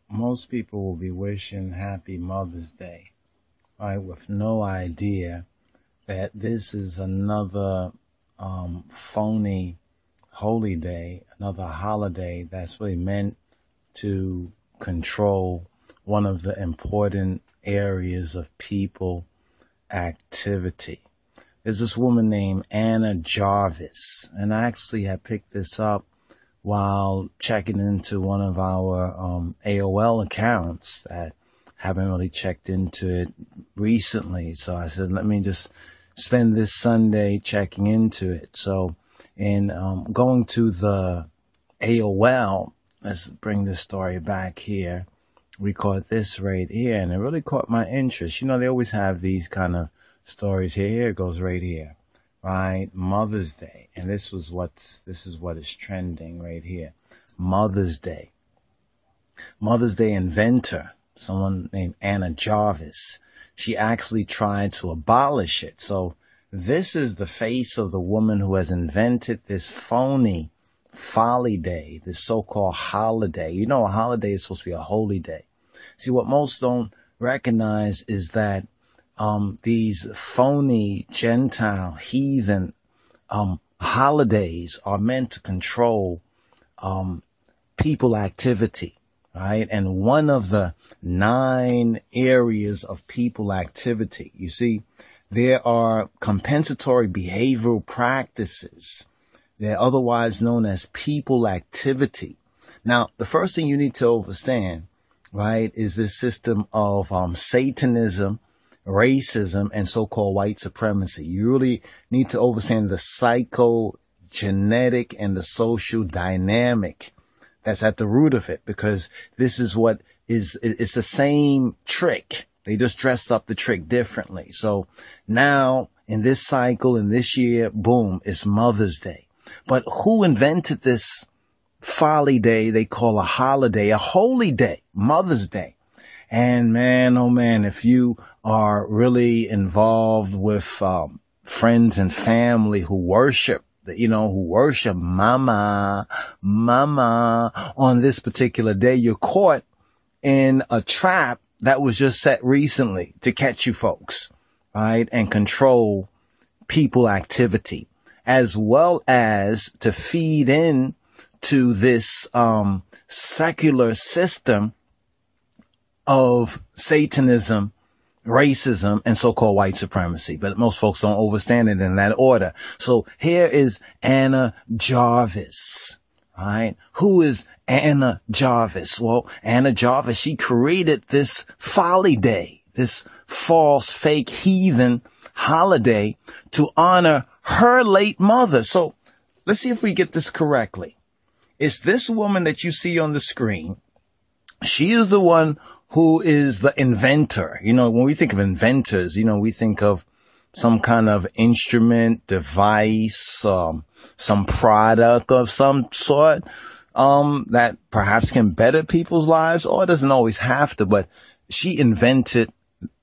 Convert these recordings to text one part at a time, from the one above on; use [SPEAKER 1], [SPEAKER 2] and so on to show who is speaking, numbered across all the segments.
[SPEAKER 1] Most people will be wishing happy Mother's Day, right, with no idea that this is another phony holy day, another holiday that's really meant to control one of the important areas of people activity. There's this woman named Anna Jarvis, and I actually had picked this up while checking into one of our AOL accounts that haven't really checked into it recently. So I said, let me just spend this Sunday checking into it. So in going to the AOL, let's bring this story back here. We caught this right here, and it really caught my interest. You know, they always have these kind of stories here. Here it goes right here. Right, Mother's Day, and this is what is trending right here. Mother's Day inventor, someone named Anna Jarvis. She actually tried to abolish it. So this is the face of the woman who has invented this phony folly day, this so-called holiday. You know, a holiday is supposed to be a holy day. See, what most don't recognize is that these phony Gentile heathen holidays are meant to control people activity, right? And one of the 9 areas of people activity, you see, there are compensatory behavioral practices. They're otherwise known as people activity. Now, the first thing you need to understand, right, is this system of Satanism, racism, and so-called white supremacy. You really need to understand the psychogenetic and the social dynamic that's at the root of it, because this is what it's the same trick. They just dressed up the trick differently. So now in this cycle, in this year, boom, it's Mother's Day. But who invented this folly day they call a holiday, a holy day, Mother's Day? And man, oh man, if you are really involved with friends and family who worship, who worship mama on this particular day, you're caught in a trap that was just set recently to catch you folks, right? And control people activity, as well as to feed in to this secular system of Satanism, racism, and so-called white supremacy. But most folks don't understand it in that order. So here is Anna Jarvis, right? Who is Anna Jarvis? Well, Anna Jarvis, she created this folly day, this false, fake, heathen holiday to honor her late mother. So let's see if we get this correctly. It's this woman that you see on the screen. She is the one who is the inventor. You know, when we think of inventors, we think of some kind of instrument, device, some product of some sort, that perhaps can better people's lives, or it doesn't always have to, but she invented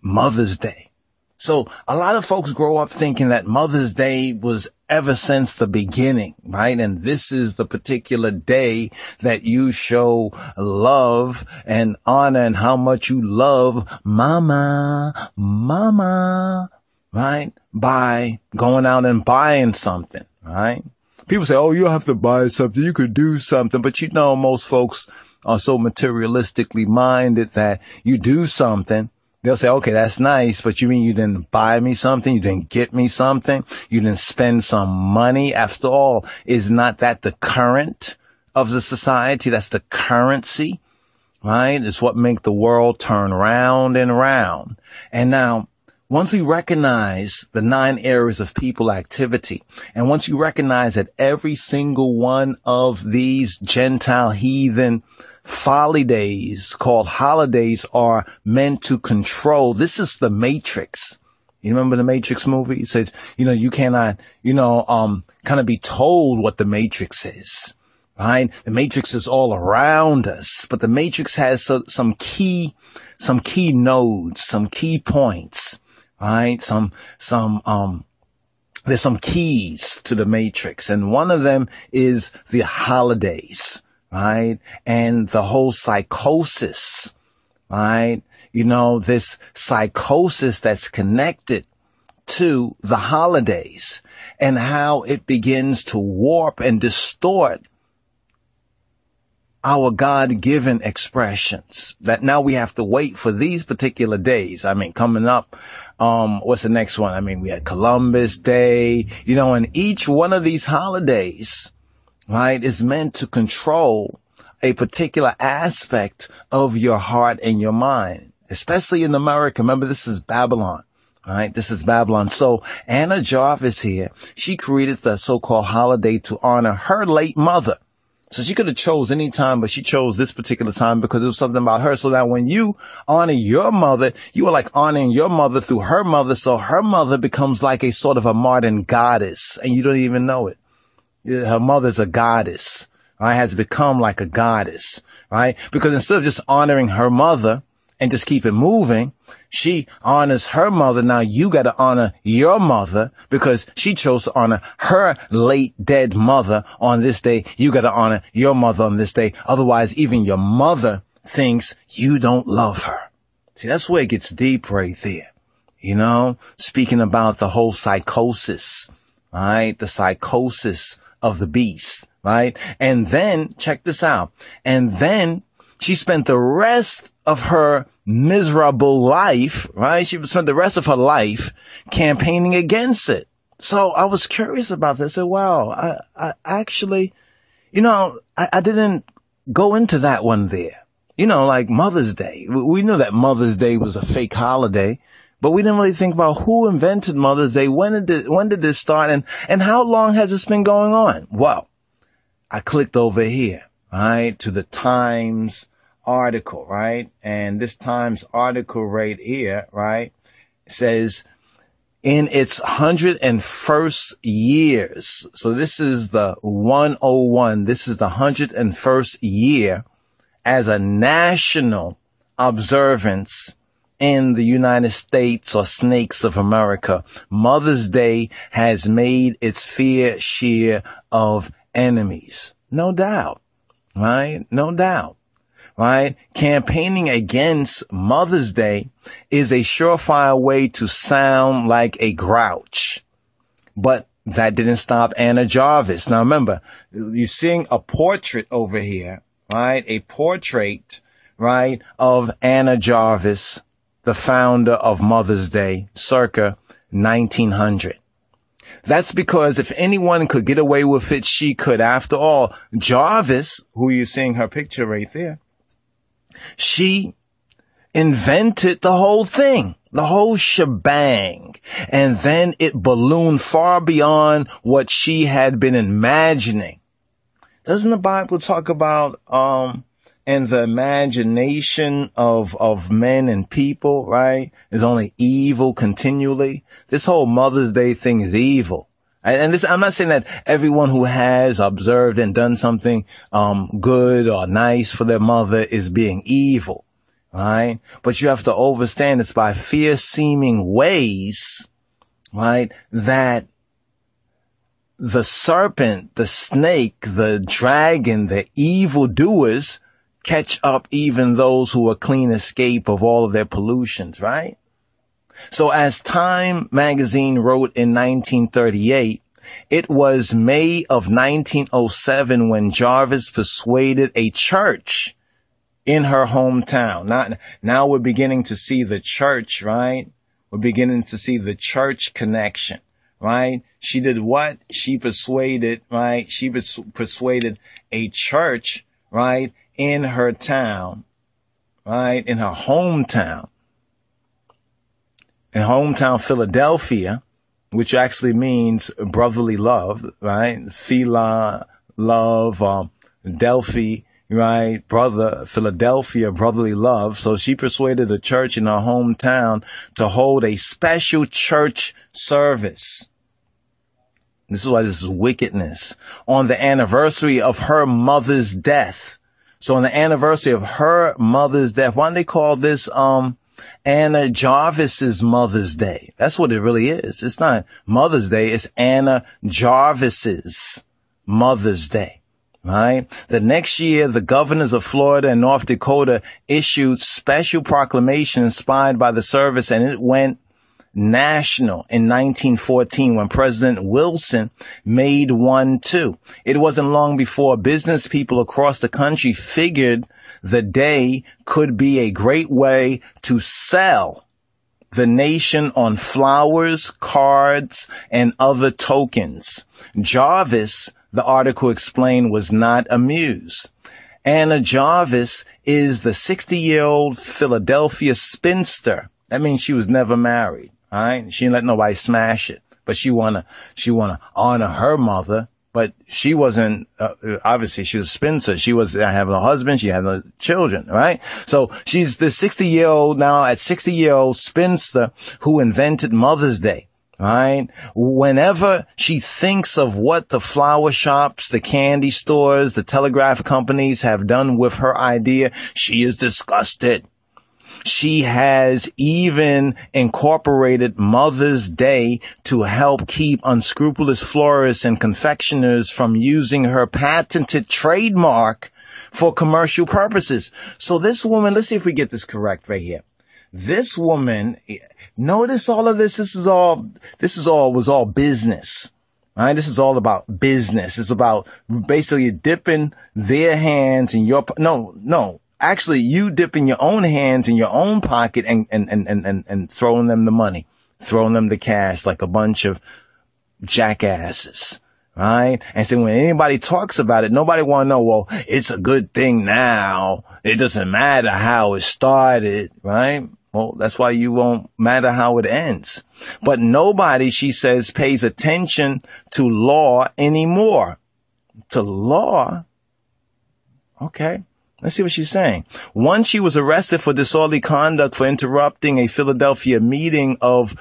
[SPEAKER 1] Mother's Day. So a lot of folks grow up thinking that Mother's Day was ever since the beginning, right? And this is the particular day that you show love and honor and how much you love mama, right? By going out and buying something, right? People say, oh, you have to buy something. You could do something. But most folks are so materialistically minded that you do something. They'll say, okay, that's nice, but you mean you didn't buy me something? You didn't get me something? You didn't spend some money? After all, is not that the current of the society? That's the currency, right? It's what makes the world turn round and round. And now, once we recognize the 9 areas of people activity, and once you recognize that every single one of these Gentile heathen folly days called holidays are meant to control. This is the Matrix. You remember the Matrix movie? It says, you cannot, kind of be told what the Matrix is, right? The Matrix is all around us, but the Matrix has some key nodes, some key points, right? There's some keys to the Matrix, and one of them is the holidays. right? And the whole psychosis, right? This psychosis that's connected to the holidays and how it begins to warp and distort our God-given expressions, that now we have to wait for these particular days. Coming up, what's the next one? We had Columbus Day, and each one of these holidays, right, is meant to control a particular aspect of your heart and your mind, especially in America. Remember, this is Babylon. Right? This is Babylon. So Anna Jarvis here, she created the so-called holiday to honor her late mother. So she could have chose any time, but she chose this particular time because it was something about her. So that when you honor your mother, you are like honoring your mother through her mother. So her mother becomes like a sort of a modern goddess, and you don't even know it. Her mother's a goddess, right? Has become like a goddess, right? Because instead of just honoring her mother and just keep it moving, she honors her mother. Now you got to honor your mother because she chose to honor her late dead mother on this day. You got to honor your mother on this day. Otherwise, even your mother thinks you don't love her. See, that's where it gets deep right there. Speaking about the whole psychosis, right? The psychosis of the beast, right? And then check this out. And then she spent the rest of her miserable life, right? She spent the rest of her life campaigning against it. So I was curious about this. I said, wow, I actually, I didn't go into that one there. Like Mother's Day. We knew that Mother's Day was a fake holiday, but we didn't really think about who invented Mother's Day. When did this start? And how long has this been going on? Well, I clicked over here, right, to the Times article, right? And this Times article right here, right, says in its 101st years. So this is the 101. This is the 101st year as a national observance in the United States or Snakes of America. Mother's Day has made its fair share of enemies. No doubt, right? No doubt. Right? Campaigning against Mother's Day is a surefire way to sound like a grouch. But that didn't stop Anna Jarvis. Now remember, you're seeing a portrait over here, right? A portrait, right, of Anna Jarvis, the founder of Mother's Day, circa 1900. That's because if anyone could get away with it, she could. After all, Jarvis, who you're seeing her picture right there, she invented the whole thing, the whole shebang. And then it ballooned far beyond what she had been imagining. Doesn't the Bible talk about, and the imagination of men and people, right, is only evil continually? This whole Mother's Day thing is evil. And this, I'm not saying that everyone who has observed and done something, good or nice for their mother is being evil, right? But you have to understand it's by fear-seeming ways, right, that the serpent, the snake, the dragon, the evildoers catch up even those who are clean escape of all of their pollutions, right? So as Time magazine wrote in 1938, it was May of 1907 when Jarvis persuaded a church in her hometown. Now we're beginning to see the church, right? We're beginning to see the church connection, right? She did what? She persuaded, right? She persuaded a church, right, in her town, right, in her hometown. In hometown Philadelphia, which actually means brotherly love, right? Phila, love, Delphi, right? Brother, Philadelphia, brotherly love. So she persuaded a church in her hometown to hold a special church service. This is why this is wickedness. On the anniversary of her mother's death. So on the anniversary of her mother's death, why do they call this, Anna Jarvis's Mother's Day? That's what it really is. It's not Mother's Day. It's Anna Jarvis's Mother's Day, Right? The next year, the governors of Florida and North Dakota issued special proclamation inspired by the service, and it went national in 1914 when President Wilson made one too. It wasn't long before business people across the country figured the day could be a great way to sell the nation on flowers, cards, and other tokens. Jarvis, the article explained, was not amused. Anna Jarvis is the 60-year-old Philadelphia spinster. That means she was never married. All right. She didn't let nobody smash it, but she wanna honor her mother. But she wasn't, obviously she was a spinster. She was having a husband. She had no children, right? So she's the 60-year-old spinster who invented Mother's Day, right? Whenever she thinks of what the flower shops, the candy stores, the telegraph companies have done with her idea, she is disgusted. She has even incorporated Mother's Day to help keep unscrupulous florists and confectioners from using her patented trademark for commercial purposes. So this woman, let's see if we get this correct right here. This woman, notice all of this. This was all business. Right? This is all about business. It's about basically dipping their hands in your, actually, you dipping your own hands in your own pocket and throwing them the money, throwing them the cash like a bunch of jackasses, right? And so when anybody talks about it, nobody want to know, well, it's a good thing now. It doesn't matter how it started, right? Well, that's why you won't matter how it ends. But nobody, she says, pays attention to law anymore. To law? Okay. Let's see what she's saying. Once she was arrested for disorderly conduct for interrupting a Philadelphia meeting of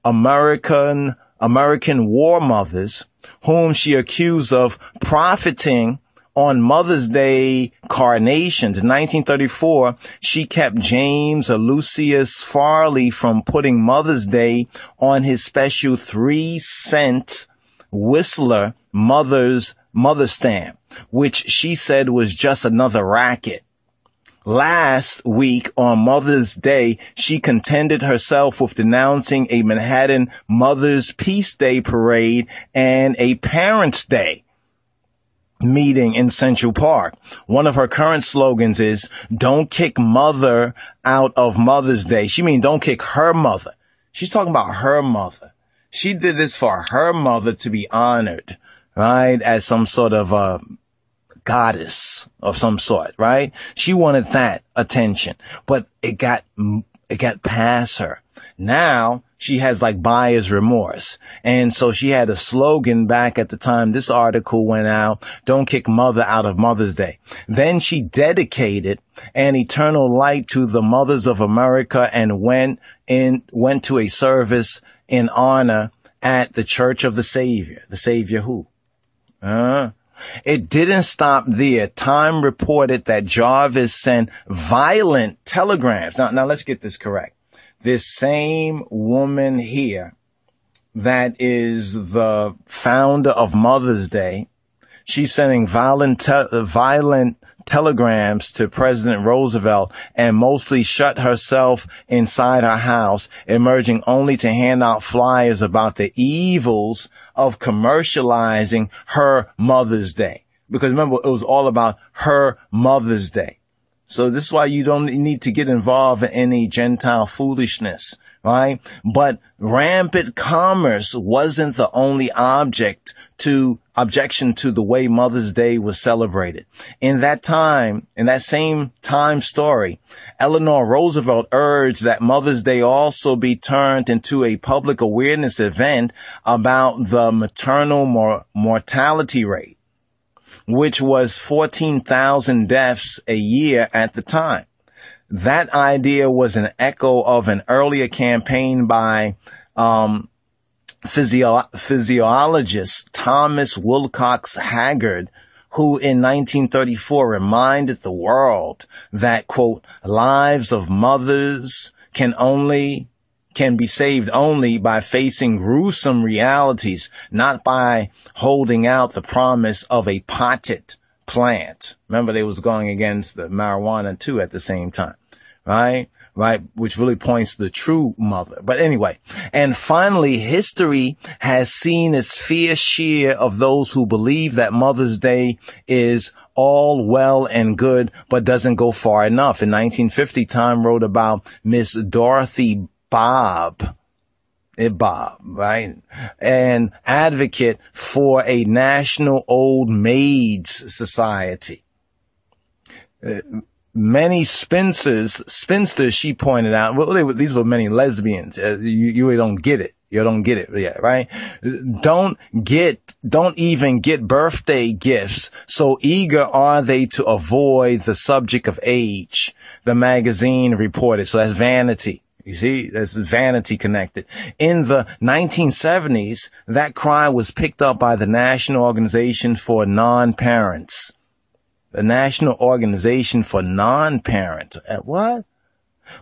[SPEAKER 1] American war mothers, whom she accused of profiting on Mother's Day carnations. In 1934, she kept James Lucius Farley from putting Mother's Day on his special 3-cent Whistler mother stamp, which she said was just another racket. Last week on Mother's Day, she contented herself with denouncing a Manhattan Mother's Peace Day parade and a Parents' Day meeting in Central Park. One of her current slogans is, "Don't kick mother out of Mother's Day." She means don't kick her mother. She's talking about her mother. She did this for her mother to be honored, right? As some sort of a goddess of some sort, right? She wanted that attention, but it got past her. Now she has like buyer's remorse. And so she had a slogan back at the time this article went out, "Don't kick mother out of Mother's Day." Then she dedicated an eternal light to the mothers of America and went to a service in honor at the Church of the Savior. The Savior who? It didn't stop there. Time reported that Jarvis sent violent telegrams. Now let's get this correct. This same woman here that is the founder of Mother's Day, she's sending violent telegrams to President Roosevelt and mostly shut herself inside her house, emerging only to hand out flyers about the evils of commercializing her Mother's Day. Because remember, it was all about her Mother's Day. So this is why you don't need to get involved in any Gentile foolishness, right? But rampant commerce wasn't the only objection to the way Mother's Day was celebrated. In that same time story, Eleanor Roosevelt urged that Mother's Day also be turned into a public awareness event about the maternal mortality rate, which was 14,000 deaths a year at the time. That idea was an echo of an earlier campaign by physiologist Thomas Wilcox Haggard, who in 1934 reminded the world that, quote, lives of mothers can be saved only by facing gruesome realities, not by holding out the promise of a potted plant. Remember, they was going against the marijuana too at the same time, right? Right, which really points to the true mother. But anyway, and finally, history has seen its fair share of those who believe that Mother's Day is all well and good, but doesn't go far enough. In 1950, Time wrote about Miss Dorothy Bobb, right? An advocate for a national old maids society. Many spinsters, she pointed out, well, these were many lesbians. You don't get it. You don't get it yet, right? Don't even get birthday gifts. So eager are they to avoid the subject of age, the magazine reported. So that's vanity. You see, there's vanity connected. In the 1970s, that cry was picked up by the National Organization for Non-Parents. The National Organization for Non-Parent, what?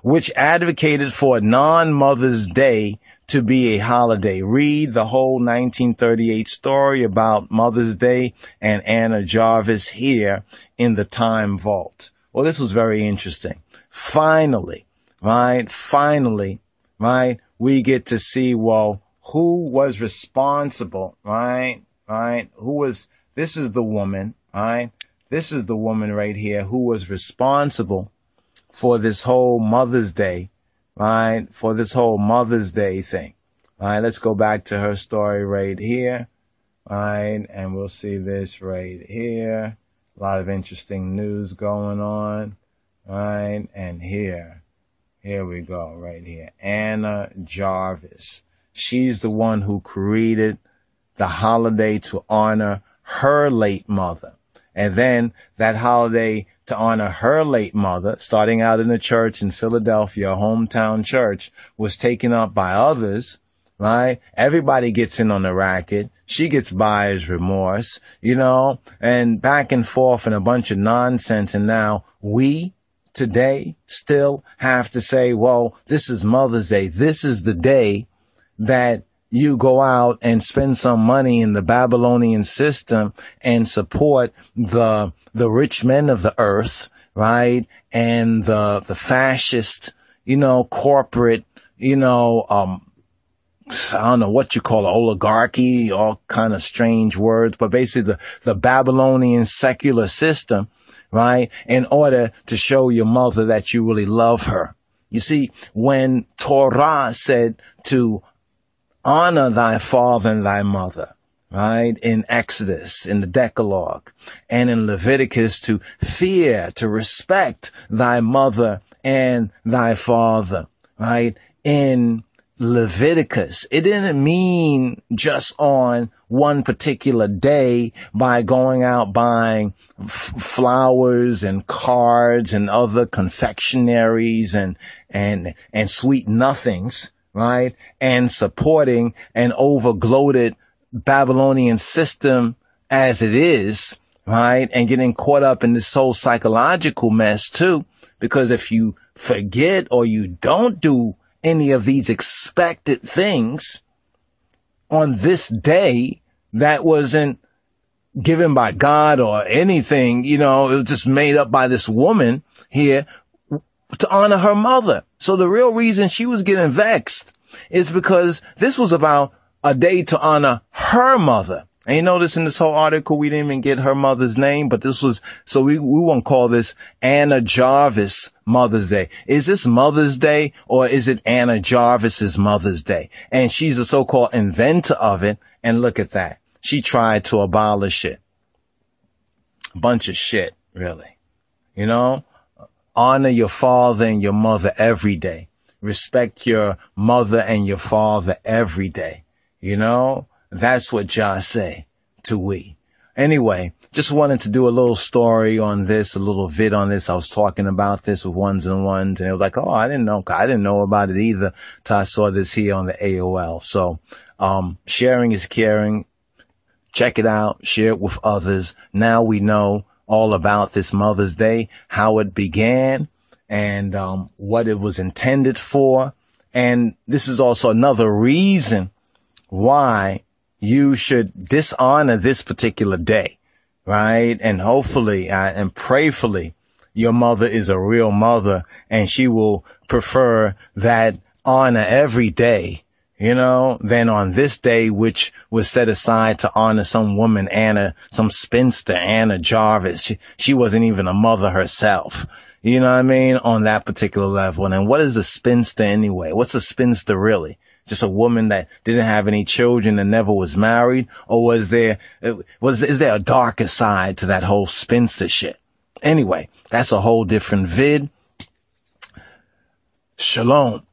[SPEAKER 1] Which advocated for non-Mother's Day to be a holiday. Read the whole 1938 story about Mother's Day and Anna Jarvis here in the Time Vault. Well, this was very interesting. Finally, right, we get to see, well, who was responsible, right, this is the woman, right? This is the woman right here who was responsible for this whole Mother's Day, right? For this whole Mother's Day thing. All right, let's go back to her story right here, right? And we'll see this right here. A lot of interesting news going on, right? And here we go, right here. Anna Jarvis. She's the one who created the holiday to honor her late mother. And then that holiday to honor her late mother, starting out in the church in Philadelphia, a hometown church, was taken up by others, right? Everybody gets in on the racket. She gets buyer's remorse, and back and forth and a bunch of nonsense. And now we today still have to say, well, this is Mother's Day. This is the day that you go out and spend some money in the Babylonian system and support the rich men of the earth, right? And the fascist, corporate, I don't know what you call it, oligarchy, all kind of strange words, but basically the Babylonian secular system, right? In order to show your mother that you really love her. You see, when Torah said to honor thy father and thy mother, right? In Exodus, in the Decalogue, and in Leviticus, to fear, to respect thy mother and thy father, right? In Leviticus, it didn't mean just on one particular day by going out buying flowers and cards and other confectionaries and sweet nothings, right? And supporting an over-gloated Babylonian system as it is, right? And getting caught up in this whole psychological mess too. Because if you forget or you don't do any of these expected things on this day that wasn't given by God or anything, it was just made up by this woman here to honor her mother. So the real reason she was getting vexed is because this was about a day to honor her mother. And you notice in this whole article, we didn't even get her mother's name, but this was, so we won't call this Anna Jarvis Mother's Day. Is this Mother's Day or is it Anna Jarvis's Mother's Day? And she's a so-called inventor of it. And look at that. She tried to abolish it. Bunch of shit, really. Honor your father and your mother every day. Respect your mother and your father every day. That's what Jah say to we. Anyway, just wanted to do a little story on this, a little vid on this. I was talking about this with ones and ones, and it was like, oh, I didn't know about it either till I saw this here on the AOL. So, sharing is caring. Check it out. Share it with others. Now we know all about this Mother's Day, how it began, and what it was intended for. And this is also another reason why you should dishonor this particular day, right? And hopefully and prayerfully, your mother is a real mother and she will prefer that honor every day, than on this day, which was set aside to honor some woman, some spinster, Anna Jarvis. She wasn't even a mother herself. You know what I mean? On that particular level. And what is a spinster anyway? What's a spinster really? Just a woman that didn't have any children and never was married? Or is there a darker side to that whole spinster shit? Anyway, that's a whole different vid. Shalom.